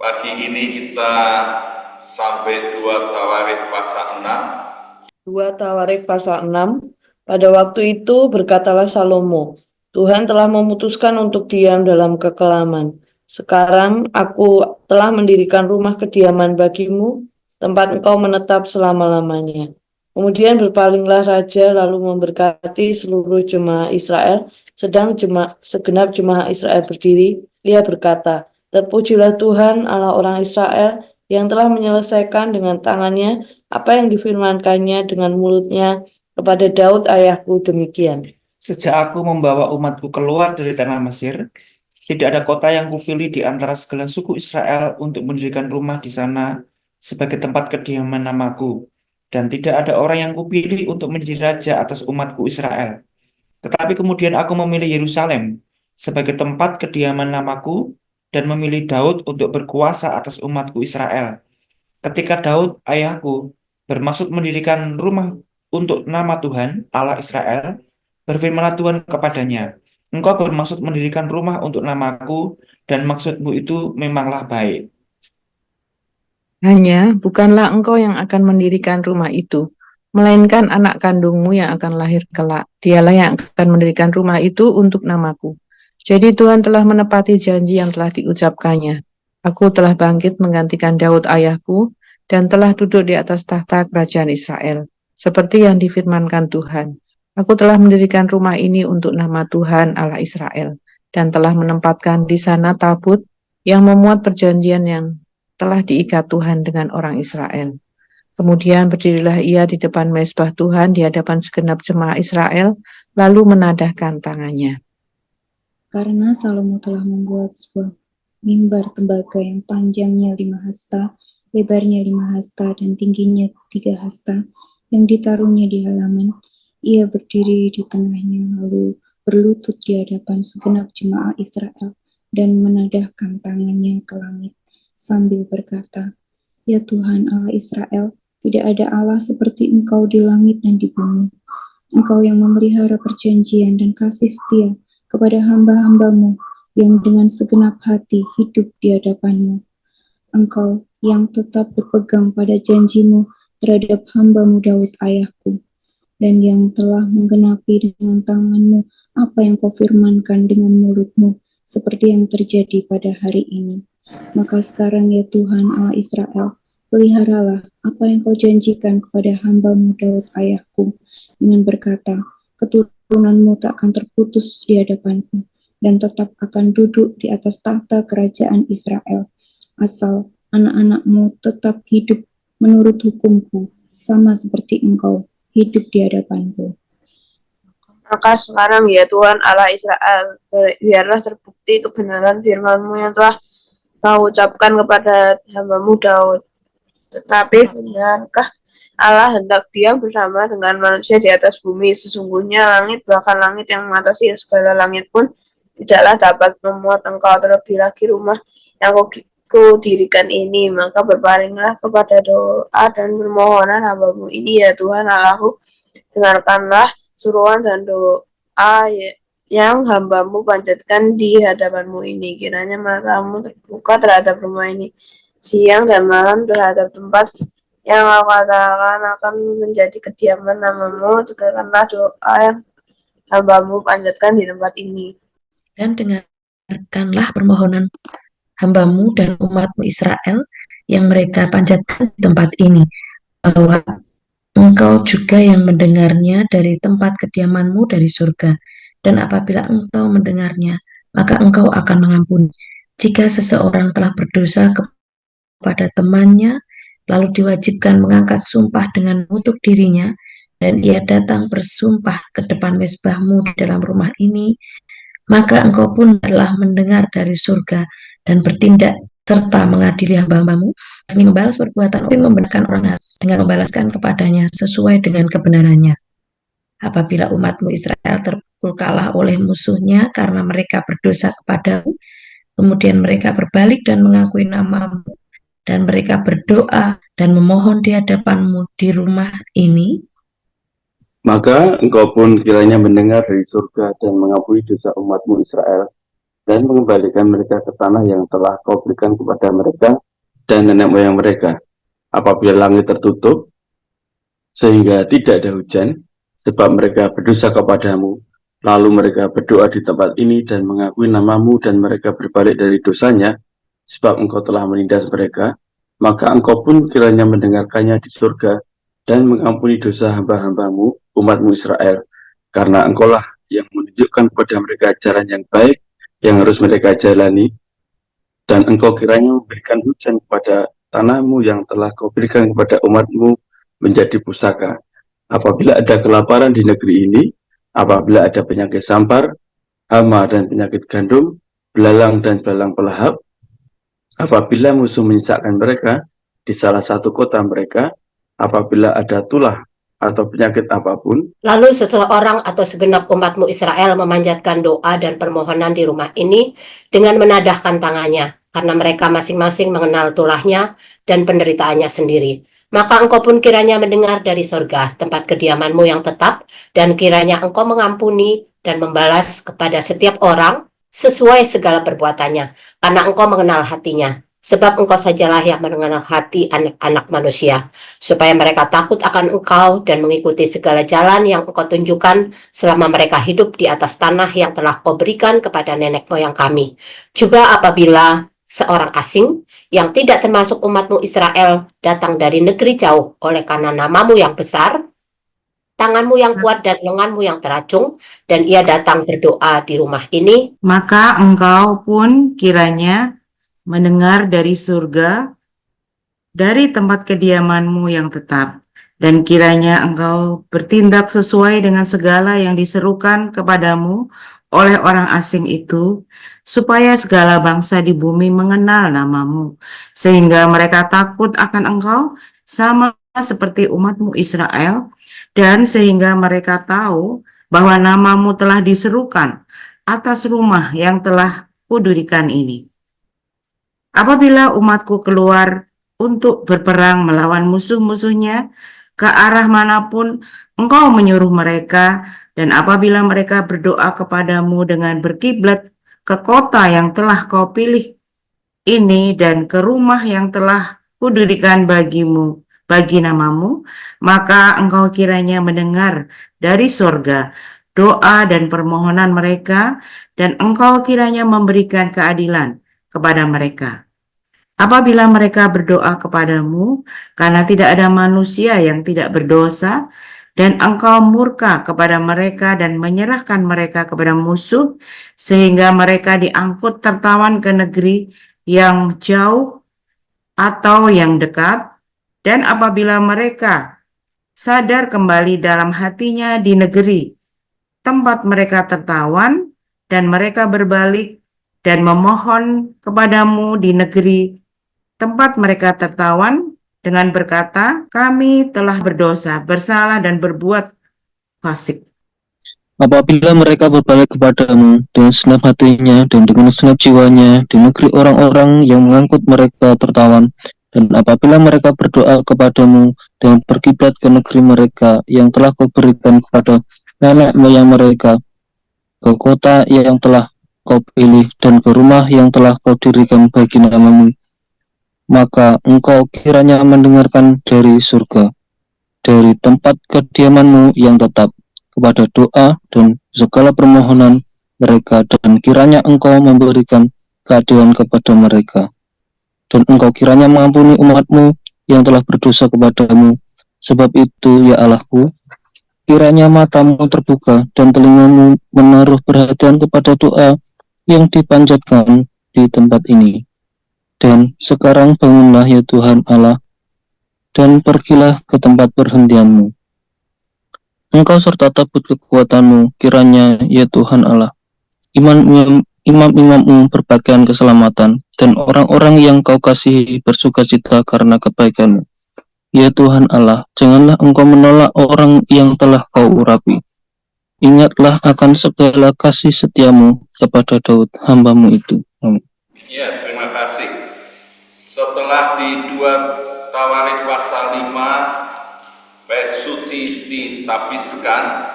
Pagi ini kita sampai 2 Tawarikh pasal 6. 2 Tawarikh pasal 6. Pada waktu itu berkatalah Salomo, Tuhan telah memutuskan untuk diam dalam kekelaman. Sekarang aku telah mendirikan rumah kediaman bagimu, tempat engkau menetap selama-lamanya. Kemudian berpalinglah raja lalu memberkati seluruh jemaah Israel. Sedang segenap jemaah Israel berdiri, ia berkata, terpujilah Tuhan Allah orang Israel yang telah menyelesaikan dengan tangannya apa yang difirmankannya dengan mulutnya kepada Daud ayahku demikian. Sejak aku membawa umatku keluar dari tanah Mesir, tidak ada kota yang kupilih di antara segala suku Israel untuk mendirikan rumah di sana sebagai tempat kediaman namaku. Dan tidak ada orang yang kupilih untuk menjadi raja atas umatku Israel. Tetapi kemudian aku memilih Yerusalem sebagai tempat kediaman namaku dan memilih Daud untuk berkuasa atas umatku Israel. Ketika Daud ayahku bermaksud mendirikan rumah untuk nama Tuhan Allah Israel, berfirmanlah Tuhan kepadanya, engkau bermaksud mendirikan rumah untuk namaku dan maksudmu itu memanglah baik. Hanya bukanlah engkau yang akan mendirikan rumah itu, melainkan anak kandungmu yang akan lahir kelak. Dialah yang akan mendirikan rumah itu untuk namaku. Jadi Tuhan telah menepati janji yang telah diucapkannya. Aku telah bangkit menggantikan Daud ayahku dan telah duduk di atas tahta kerajaan Israel, seperti yang difirmankan Tuhan. Aku telah mendirikan rumah ini untuk nama Tuhan Allah Israel dan telah menempatkan di sana tabut yang memuat perjanjian yang telah diikat Tuhan dengan orang Israel. Kemudian berdirilah ia di depan mezbah Tuhan di hadapan segenap jemaah Israel, lalu menadahkan tangannya. Karena Salomo telah membuat sebuah mimbar tembaga yang panjangnya 5 hasta, lebarnya 5 hasta, dan tingginya 3 hasta, yang ditaruhnya di halaman, ia berdiri di tengahnya, lalu berlutut di hadapan segenap jemaah Israel, dan menadahkan tangannya ke langit, sambil berkata, Ya Tuhan Allah Israel, tidak ada Allah seperti Engkau di langit dan di bumi. Engkau yang memelihara perjanjian dan kasih setia kepada hamba-hambamu yang dengan segenap hati hidup di hadapanmu. Engkau yang tetap berpegang pada janjimu terhadap hambamu Daud ayahku, dan yang telah menggenapi dengan tanganmu apa yang kau firmankan dengan mulutmu, seperti yang terjadi pada hari ini. Maka sekarang ya Tuhan Allah Israel, peliharalah apa yang kau janjikan kepada hambamu Daud ayahku, dengan berkata, keturunanmu tak akan terputus di hadapanku, dan tetap akan duduk di atas tahta kerajaan Israel, asal anak-anakmu tetap hidup menurut hukumku, sama seperti engkau hidup di hadapanku. Maka sekarang ya Tuhan Allah Israel, biarlah terbukti kebenaran firman-Mu yang telah Kau ucapkan kepada hambamu Daud. Tetapi benarkah Allah hendak diam bersama dengan manusia di atas bumi? Sesungguhnya langit, bahkan langit yang mengatasi segala langit pun tidaklah dapat memuat Engkau, terlebih lagi rumah yang Kau dirikan ini. Maka berpalinglah kepada doa dan permohonan hambamu ini ya Tuhan Allahku. Dengarkanlah seruan dan doa yang hambamu panjatkan di hadapanmu ini. Kiranya matamu terbuka terhadap rumah ini siang dan malam, terhadap tempat yang kau katakan akan menjadi kediaman namamu. Dengarkanlah doa yang hambamu panjatkan di tempat ini. Dan dengarkanlah permohonan hambamu dan umatmu Israel yang mereka panjatkan di tempat ini, bahwa Engkau juga yang mendengarnya dari tempat kediamanmu dari surga. Dan apabila engkau mendengarnya, maka engkau akan mengampuni. Jika seseorang telah berdosa kepada temannya, lalu diwajibkan mengangkat sumpah dengan mengutuk dirinya, dan ia datang bersumpah ke depan mezbahmu di dalam rumah ini, maka engkau pun telah mendengar dari surga dan bertindak serta mengadili hamba-hambamu, demi membalas perbuatan dan membenarkan orang dengan membalaskan kepadanya sesuai dengan kebenarannya. Apabila umatmu Israel terpukul kalah oleh musuhnya karena mereka berdosa kepadamu, kemudian mereka berbalik dan mengakui namamu, dan mereka berdoa dan memohon di hadapanmu di rumah ini, maka engkau pun kiranya mendengar dari surga dan mengampuni dosa umatmu Israel, dan mengembalikan mereka ke tanah yang telah kau berikan kepada mereka dan nenek moyang mereka. Apabila langit tertutup, sehingga tidak ada hujan, sebab mereka berdosa kepadamu, lalu mereka berdoa di tempat ini dan mengakui namamu dan mereka berbalik dari dosanya, sebab engkau telah menindas mereka, maka engkau pun kiranya mendengarkannya di surga dan mengampuni dosa hamba-hambamu, umatmu Israel, karena engkaulah yang menunjukkan kepada mereka jalan yang baik yang harus mereka jalani, dan engkau kiranya memberikan hujan kepada tanahmu yang telah kau berikan kepada umatmu menjadi pusaka. Apabila ada kelaparan di negeri ini, apabila ada penyakit sampar, hama dan penyakit gandum, belalang dan belalang pelahap, apabila musuh menyisakkan mereka di salah satu kota mereka, apabila ada tulah atau penyakit apapun, Lalu seseorang atau segenap umatmu Israel memanjatkan doa dan permohonan di rumah ini dengan menadahkan tangannya, karena mereka masing-masing mengenal tulahnya dan penderitaannya sendiri. Maka engkau pun kiranya mendengar dari sorga tempat kediamanmu yang tetap, dan kiranya engkau mengampuni dan membalas kepada setiap orang sesuai segala perbuatannya, karena engkau mengenal hatinya. Sebab engkau sajalah yang mengenal hati anak-anak manusia, supaya mereka takut akan engkau dan mengikuti segala jalan yang engkau tunjukkan selama mereka hidup di atas tanah yang telah kau berikan kepada nenek moyang kami. Juga apabila seorang asing yang tidak termasuk umatmu Israel datang dari negeri jauh oleh karena namamu yang besar, tanganmu yang kuat dan lenganmu yang teracung, dan ia datang berdoa di rumah ini, maka engkau pun kiranya mendengar dari surga, dari tempat kediamanmu yang tetap, dan kiranya engkau bertindak sesuai dengan segala yang diserukan kepadamu oleh orang asing itu, supaya segala bangsa di bumi mengenal namamu, sehingga mereka takut akan engkau sama seperti umatmu Israel, dan sehingga mereka tahu bahwa namamu telah diserukan atas rumah yang telah kudirikan ini. Apabila umatku keluar untuk berperang melawan musuh-musuhnya ke arah manapun engkau menyuruh mereka, dan apabila mereka berdoa kepadamu dengan berkiblat ke kota yang telah kau pilih ini dan ke rumah yang telah kudirikan bagimu, bagi namamu, maka engkau kiranya mendengar dari sorga doa dan permohonan mereka, dan engkau kiranya memberikan keadilan kepada mereka. Apabila mereka berdoa kepadamu, karena tidak ada manusia yang tidak berdosa, dan engkau murka kepada mereka dan menyerahkan mereka kepada musuh, sehingga mereka diangkut tertawan ke negeri yang jauh atau yang dekat, dan apabila mereka sadar kembali dalam hatinya di negeri tempat mereka tertawan, dan mereka berbalik dan memohon kepadamu di negeri tempat mereka tertawan dengan berkata, kami telah berdosa, bersalah dan berbuat fasik. Apabila mereka berbalik kepadamu dengan segenap hatinya dan dengan segenap jiwanya di negeri orang-orang yang mengangkut mereka tertawan, dan apabila mereka berdoa kepadamu dan berkiblat ke negeri mereka yang telah kau berikan kepada nenek moyang mereka, ke kota yang telah kau pilih dan ke rumah yang telah kau dirikan bagi namamu, maka engkau kiranya mendengarkan dari surga, dari tempat kediamanmu yang tetap, kepada doa dan segala permohonan mereka, dan kiranya engkau memberikan keadilan kepada mereka, dan engkau kiranya mengampuni umatmu yang telah berdosa kepadamu. Sebab itu, ya Allahku, kiranya matamu terbuka dan telingamu menaruh perhatian kepada doa yang dipanjatkan di tempat ini. Dan sekarang bangunlah ya Tuhan Allah, dan pergilah ke tempat perhentianmu. Engkau serta tabut kekuatanmu, kiranya ya Tuhan Allah. Imam-imammu berpakaian keselamatan, dan orang-orang yang kau kasihi bersukacita karena kebaikanmu. Ya Tuhan Allah, janganlah engkau menolak orang yang telah kau urapi. Ingatlah akan segala kasih setiamu kepada Daud, hambamu itu. Amin. Ya, terima kasih. Setelah di 2 Tawarikh pasal 5 bait suci ditapiskan,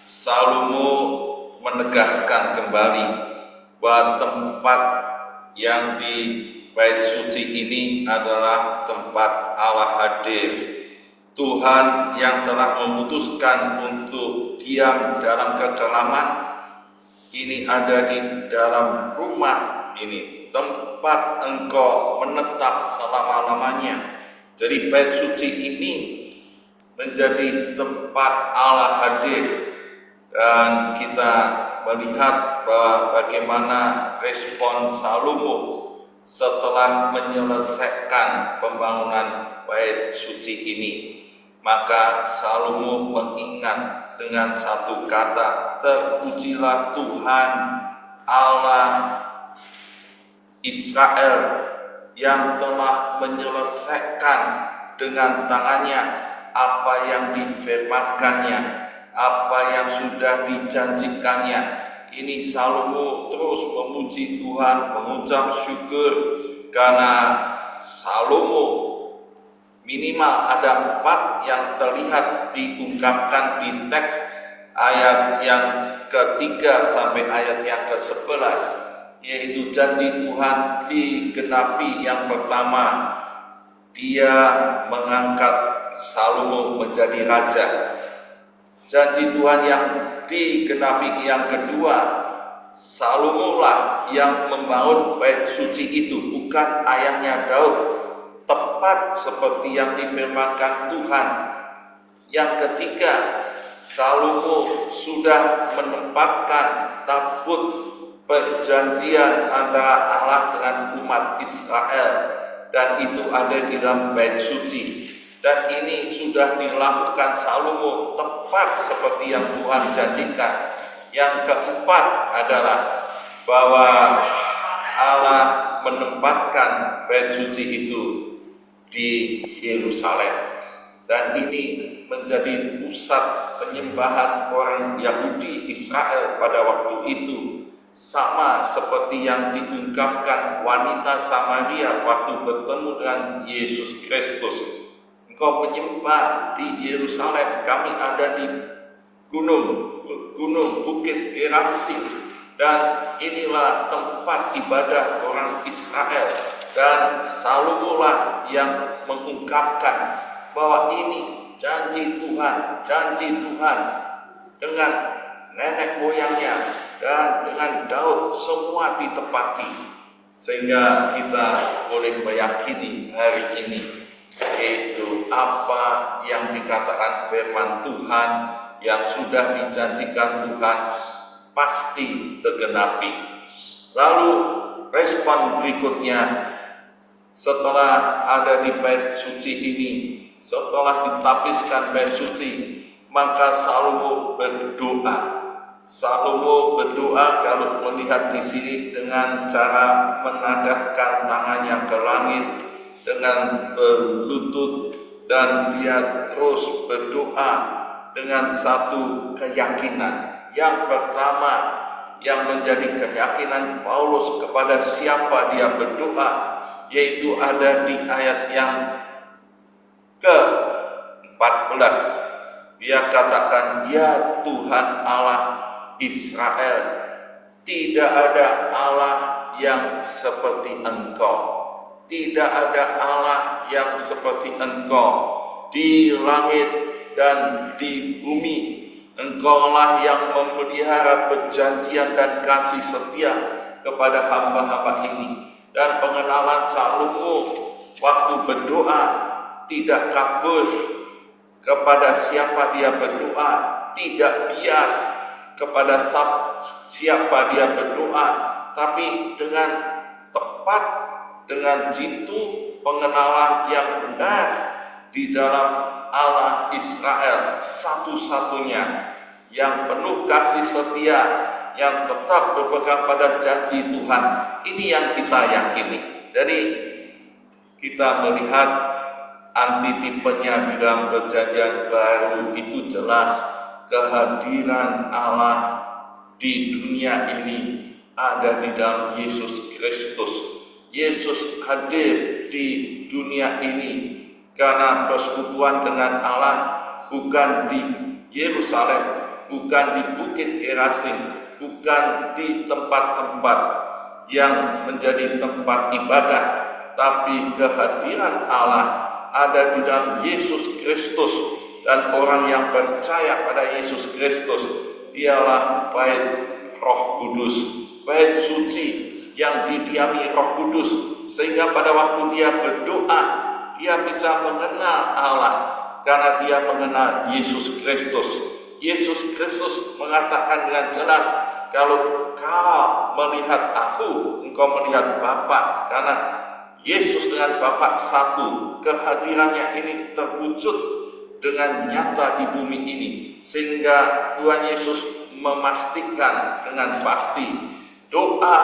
Salomo menegaskan kembali bahwa tempat yang di bait suci ini adalah tempat Allah hadir. Tuhan yang telah memutuskan untuk diam dalam kekelaman ini ada di dalam rumah ini, tempat engkau menetap selama-lamanya. Jadi bait suci ini menjadi tempat Allah hadir, dan kita melihat bahwa bagaimana respon Salomo setelah menyelesaikan pembangunan bait suci ini. Maka Salomo mengingat dengan satu kata, terpujilah Tuhan Allah Israel yang telah menyelesaikan dengan tangannya apa yang difirmankannya, apa yang sudah dijanjikannya. Ini Salomo terus memuji Tuhan, mengucap syukur karena Salomo minimal ada 4 yang terlihat diungkapkan di teks ayat yang ketiga sampai ayat yang ke-11, yaitu janji Tuhan digenapi. Yang pertama, dia mengangkat Salomo menjadi raja. Janji Tuhan yang digenapi yang kedua, Salomo lah yang membangun bait suci itu, bukan ayahnya Daud, tepat seperti yang difirmankan Tuhan. Yang ketiga, Salomo sudah menempatkan tabut perjanjian antara Allah dengan umat Israel, dan itu ada di dalam bait suci. Dan ini sudah dilakukan Salomo tepat seperti yang Tuhan janjikan. Yang keempat adalah bahwa Allah menempatkan bait suci itu di Yerusalem, dan ini menjadi pusat penyembahan orang Yahudi Israel pada waktu itu, sama seperti yang diungkapkan wanita Samaria waktu bertemu dengan Yesus Kristus. Engkau penyembah di Yerusalem, kami ada di gunung Bukit Gerasim, dan inilah tempat ibadah orang Israel. Dan Salomo lah yang mengungkapkan bahwa ini janji Tuhan dengan nenek moyangnya dan dengan Daud semua ditepati, sehingga kita boleh meyakini hari ini, yaitu apa yang dikatakan firman Tuhan yang sudah dijanjikan Tuhan pasti tergenapi. Lalu respon berikutnya, setelah ada di bait suci ini, setelah ditapiskan bait suci, maka Salomo berdoa. Salomo berdoa kalau melihat di sini dengan cara menadahkan tangannya ke langit dengan berlutut, dan dia terus berdoa dengan satu keyakinan. Yang pertama yang menjadi keyakinan Paulus kepada siapa dia berdoa, yaitu ada di ayat yang ke-14. Dia katakan, ya Tuhan Allah Israel, tidak ada Allah yang seperti Engkau. Tidak ada Allah yang seperti Engkau di langit dan di bumi. Engkaulah yang memelihara perjanjian dan kasih setia kepada hamba-hamba ini. Dan pengenalan Salomo waktu berdoa tidak kabur kepada siapa dia berdoa, tidak bias kepada siapa dia berdoa, tapi dengan tepat, dengan jitu pengenalan yang benar di dalam Allah Israel, satu-satunya yang penuh kasih setia, yang tetap berpegang pada janji Tuhan. Ini yang kita yakini. Jadi kita melihat antitipenya di dalam perjanjian baru itu jelas, kehadiran Allah di dunia ini ada di dalam Yesus Kristus. Yesus hadir di dunia ini karena persekutuan dengan Allah bukan di Yerusalem, bukan di Bukit Gerasim, bukan di tempat-tempat yang menjadi tempat ibadah, tapi kehadiran Allah ada di dalam Yesus Kristus, dan orang yang percaya pada Yesus Kristus ialah bait Roh Kudus, bait suci yang didiami Roh Kudus, sehingga pada waktu dia berdoa dia bisa mengenal Allah karena dia mengenal Yesus Kristus. Yesus Kristus mengatakan dengan jelas, kalau kau melihat aku, engkau melihat Bapa, karena Yesus dengan Bapa satu. Kehadirannya ini terwujud dengan nyata di bumi ini, sehingga Tuhan Yesus memastikan dengan pasti doa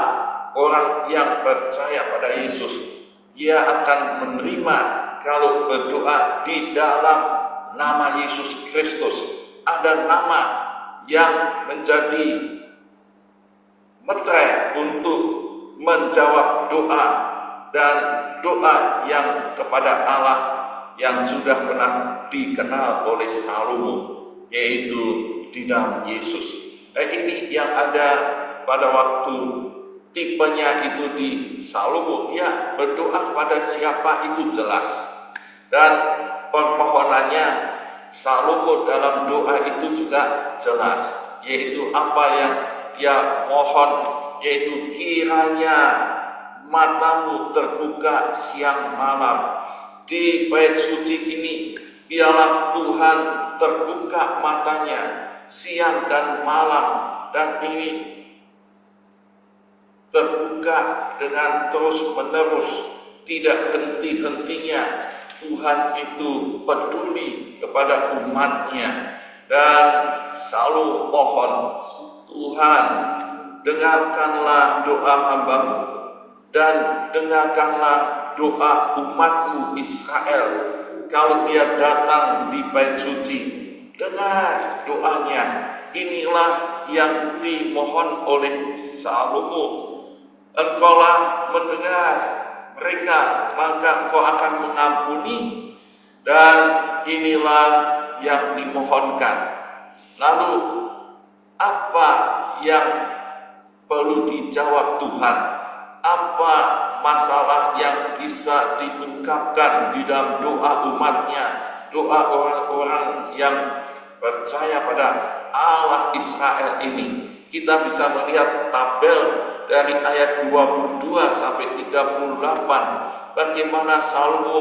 orang yang percaya pada Yesus, dia akan menerima kalau berdoa di dalam nama Yesus Kristus. Ada nama yang menjadi metre untuk menjawab doa, dan doa yang kepada Allah yang sudah pernah dikenal oleh Salomo, yaitu di dalam Yesus. Ini yang ada pada waktu tipenya itu di Salomo. Dia berdoa pada siapa itu jelas, dan permohonannya Salomo dalam doa itu juga jelas, yaitu apa yang dia mohon, yaitu kiranya matamu terbuka siang malam. Di bait suci ini biarlah Tuhan terbuka matanya siang dan malam, dan ini terbuka dengan terus menerus, tidak henti-hentinya. Tuhan itu peduli kepada umatnya, dan selalu mohon, Tuhan dengarkanlah doa hamba-Mu, dan dengarkanlah doa umat-Mu Israel. Kalau dia datang di bait suci, dengar doanya. Inilah yang dimohon oleh Salomo. Engkaulah mendengar mereka, maka engkau akan mengampuni, dan inilah yang dimohonkan. Lalu apa yang perlu dijawab Tuhan? Apa masalah yang bisa diungkapkan di dalam doa umatnya, doa orang-orang yang percaya pada Allah Israel ini? Kita bisa melihat tabel dari ayat 22 sampai 38, bagaimana Salomo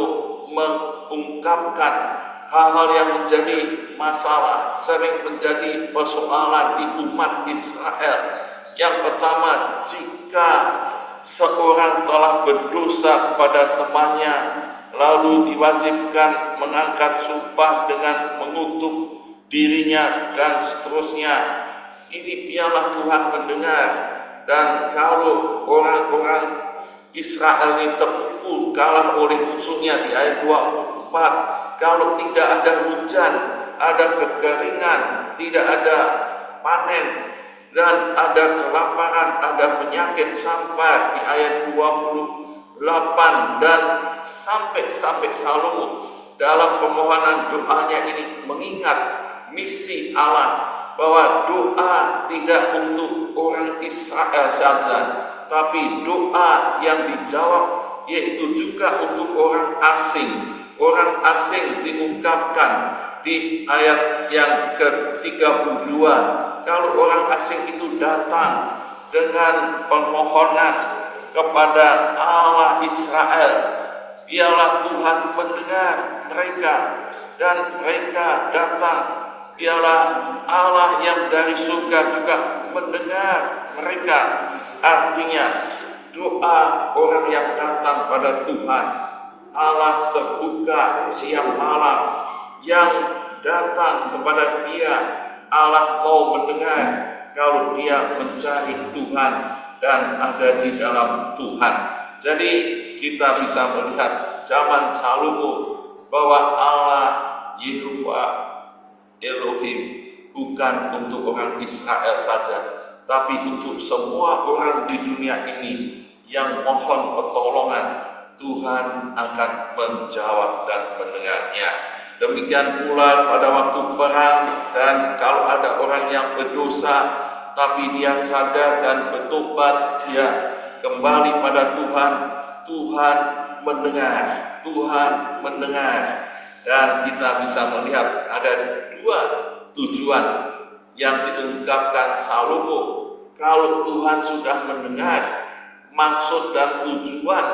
mengungkapkan hal-hal yang menjadi masalah, sering menjadi persoalan di umat Israel. Yang pertama, jika seorang telah berdosa kepada temannya, lalu diwajibkan mengangkat sumpah dengan mengutuk dirinya dan seterusnya, ini biarlah Tuhan mendengar. Dan kalau orang-orang Israel ini terpukul kalah oleh musuhnya di ayat 24, kalau tidak ada hujan, ada kekeringan, tidak ada panen, dan ada kelaparan, ada penyakit sampar di ayat 28, dan sampai Salomo dalam permohonan doanya ini mengingat misi Allah, bahwa doa tidak untuk orang Israel saja, tapi doa yang dijawab yaitu juga untuk orang asing. Orang asing diungkapkan di ayat yang ke-32. Kalau orang asing itu datang dengan permohonan kepada Allah Israel, biarlah Tuhan mendengar mereka, dan mereka datang. Biarlah Allah yang dari surga juga mendengar mereka. Artinya doa orang yang datang pada Tuhan, Allah terbuka siang malam. Yang datang kepada Dia, Allah mau mendengar kalau dia mencari Tuhan dan ada di dalam Tuhan. Jadi kita bisa melihat zaman Salomo bahwa Allah Yehovah Elohim bukan untuk orang Israel saja, tapi untuk semua orang di dunia ini yang mohon pertolongan. Tuhan akan menjawab dan mendengarnya. Demikian pula pada waktu perang, dan kalau ada orang yang berdosa, tapi dia sadar dan bertobat, dia kembali pada Tuhan. Tuhan mendengar, dan kita bisa melihat ada dua tujuan yang diungkapkan Salomo. Kalau Tuhan sudah mendengar, maksud dan tujuan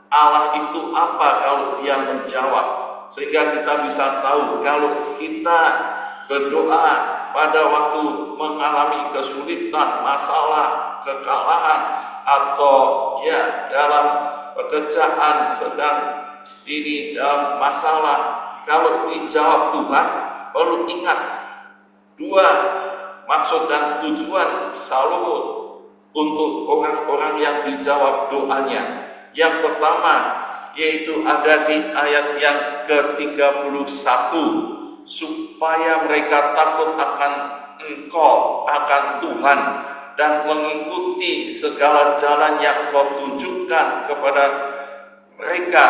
Allah itu apa kalau dia menjawab, sehingga kita bisa tahu kalau kita berdoa pada waktu mengalami kesulitan, masalah, kekalahan, atau ya dalam pekerjaan sedang ini dalam masalah, kalau dijawab Tuhan, perlu ingat dua maksud dan tujuan Salomo untuk orang-orang yang dijawab doanya. Yang pertama yaitu ada di ayat yang ke-31, supaya mereka takut akan Engkau, akan Tuhan, dan mengikuti segala jalan yang Kau tunjukkan kepada mereka,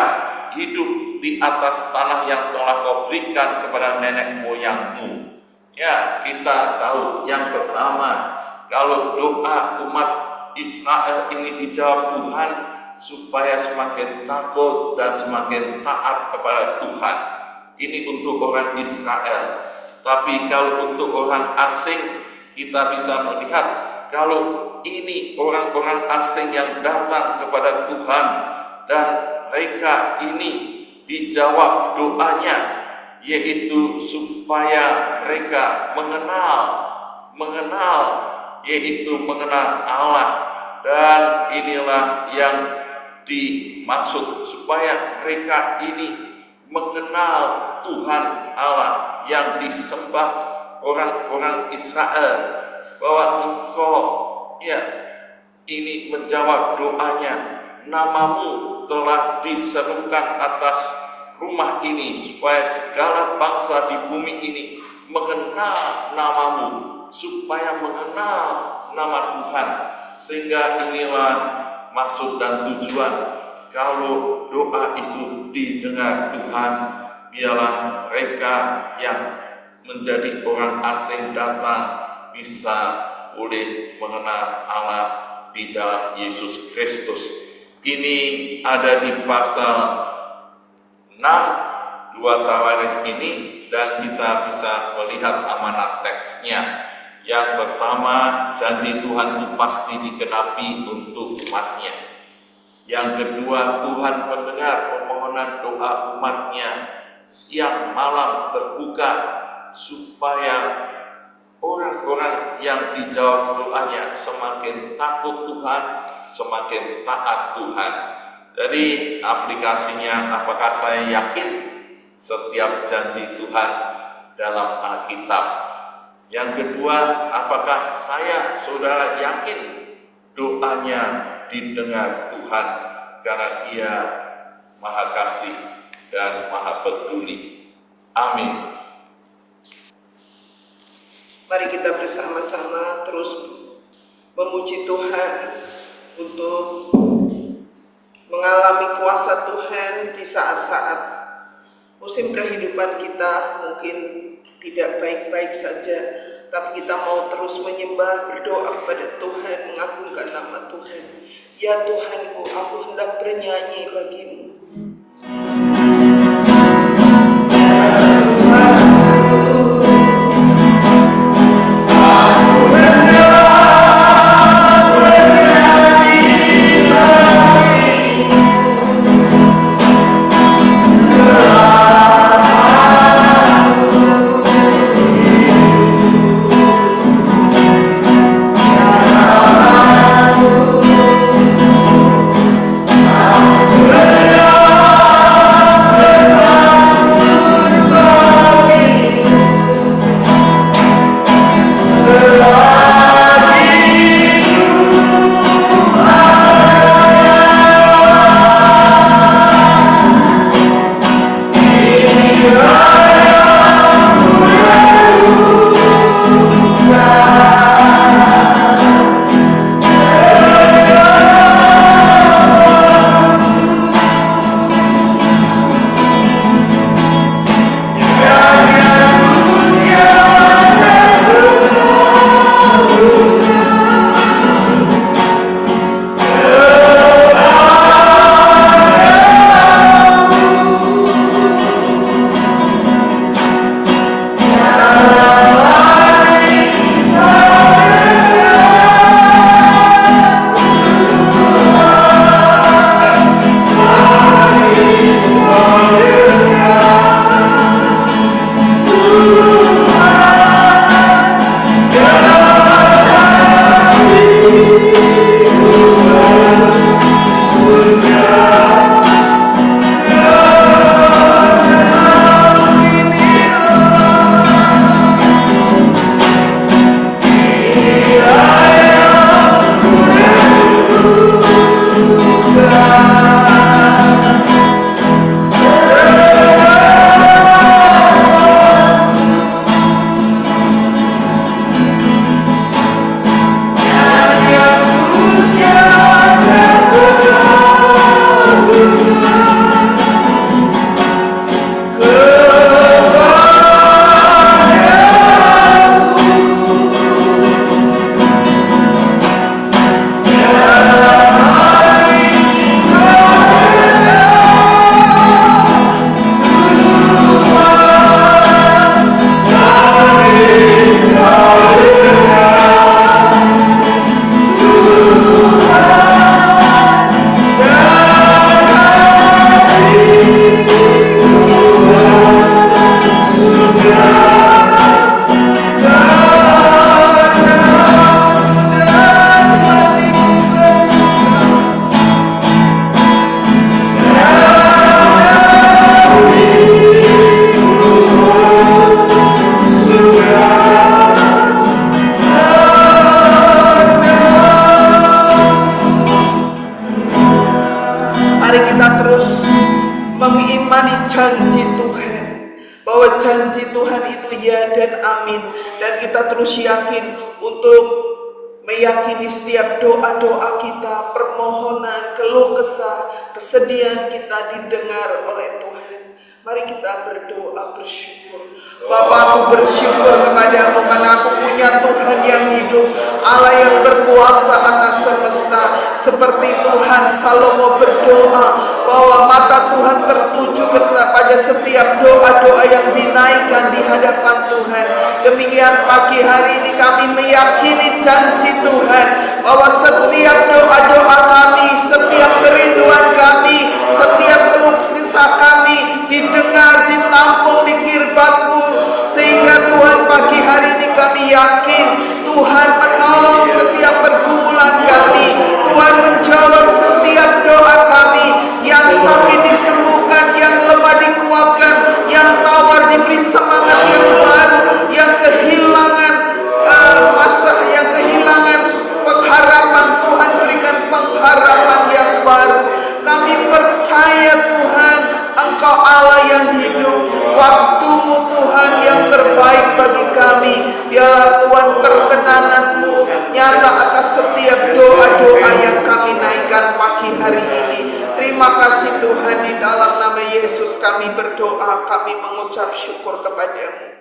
hidup di atas tanah yang telah Kau berikan kepada nenek moyangmu. Ya, kita tahu yang pertama, kalau doa umat Israel ini dijawab Tuhan, supaya semakin takut dan semakin taat kepada Tuhan. Ini untuk orang Israel. Tapi kalau untuk orang asing, kita bisa melihat kalau ini orang-orang asing yang datang kepada Tuhan dan mereka ini dijawab doanya, yaitu supaya mereka mengenal yaitu mengenal Allah. Dan inilah yang dimaksud, supaya mereka ini mengenal Tuhan Allah yang disembah orang-orang Israel, bahwa Engkau ya ini menjawab doanya, namamu telah diserukan atas rumah ini, supaya segala bangsa di bumi ini mengenal namamu, supaya mengenal nama Tuhan. Sehingga inilah maksud dan tujuan kalau doa itu didengar Tuhan. Biarlah mereka yang menjadi orang asing datang bisa boleh mengenal Allah di dalam Yesus Kristus. Ini ada di pasal 6 dua tawarikh ini, dan kita bisa melihat amanat teksnya. Yang pertama, janji Tuhan itu pasti dikenapi untuk umatnya. Yang kedua, Tuhan mendengar permohonan doa umatnya, siang malam terbuka, supaya orang-orang yang dijawab doanya semakin takut Tuhan, semakin taat Tuhan. Jadi aplikasinya, apakah saya yakin setiap janji Tuhan dalam Alkitab? Yang kedua, apakah saudara yakin doanya didengar Tuhan, karena Dia Maha Kasih dan Maha Peduli. Amin. Mari kita bersama-sama terus memuji Tuhan untuk mengalami kuasa Tuhan di saat-saat musim kehidupan kita mungkin tidak baik-baik saja, tapi kita mau terus menyembah, berdoa kepada Tuhan, mengagungkan nama Tuhan. Ya Tuhanku, aku hendak bernyanyi bagimu. Hallelujah. bahwa janji Tuhan itu ya dan amin, dan kita terus yakin untuk meyakini setiap doa-doa kita, permohonan, keluh kesah, kesedihan kita didengar oleh Tuhan. Mari kita berdoa bersyukur. Bapa, aku bersyukur kepadamu karena aku punya Tuhan yang hidup, Allah yang berkuasa atas semesta. Seperti Tuhan Salomo berdoa bahwa mata Tuhan tertuju kepada setiap doa-doa yang dinaikkan di hadapan Tuhan. Demikian pagi hari ini kami meyakini janji Tuhan bahwa setiap doa-doa kami, setiap kerinduan kami, setiap keluh kesah kami didengar, ditampung di kirbat-Mu, sehingga Tuhan pagi hari ini kami yakin Tuhan menolong setiap pergumulan kami, Tuhan menjawab setiap doa kami, yang sakit disembuhkan, yang lemah dikuatkan, yang tawar diberi semangat yang baru, yang kehilangan yang kehilangan pengharapan, Tuhan berikan pengharapan yang baru. Kami percaya Tuhan, Engkau Allah yang hidup, waktu-Mu Tuhan yang terbaik bagi kami. Biarlah Tuhan perkenanan-Mu nyata atas setiap doa-doa yang kami naikkan pagi hari ini. Terima kasih Tuhan, di dalam nama Yesus kami berdoa, kami mengucap syukur kepadamu.